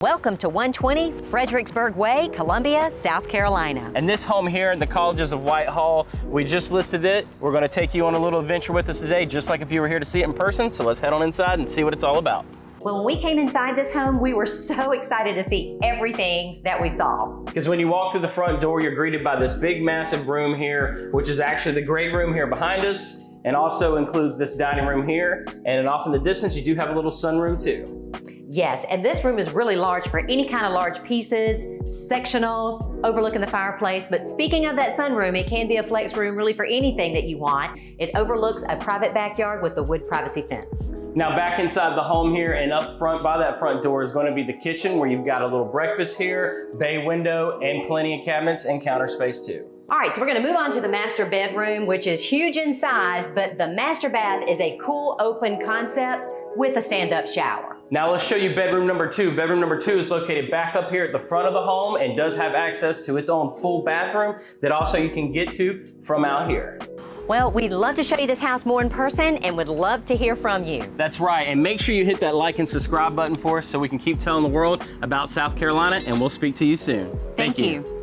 Welcome to 120 Fredricksburg Way, Columbia, South Carolina. And this home here in the Colleges of Whitehall, we just listed it. We're going to take you on a little adventure with us today, just like if you were here to see it in person. So let's head on inside and see what it's all about. Well, when we came inside this home, we were so excited to see everything that we saw. Because when you walk through the front door, you're greeted by this big, massive room here, which is actually the great room here behind us, and also includes this dining room here. And off in the distance, you do have a little sunroom too. Yes, and this room is really large for any kind of large pieces, sectionals, overlooking the fireplace. But speaking of that sunroom, it can be a flex room really for anything that you want. It overlooks a private backyard with a wood privacy fence. Now back inside the home here and up front by that front door is going to be the kitchen, where you've got a little breakfast here, bay window, and plenty of cabinets and counter space too. All right, so we're gonna move on to the master bedroom, which is huge in size, but the master bath is a cool open concept with a stand-up shower. Now let's show you bedroom number two. Bedroom number two is located back up here at the front of the home and does have access to its own full bathroom that also you can get to from out here. Well, we'd love to show you this house more in person and would love to hear from you. That's right, and make sure you hit that like and subscribe button for us so we can keep telling the world about South Carolina, and we'll speak to you soon. Thank you.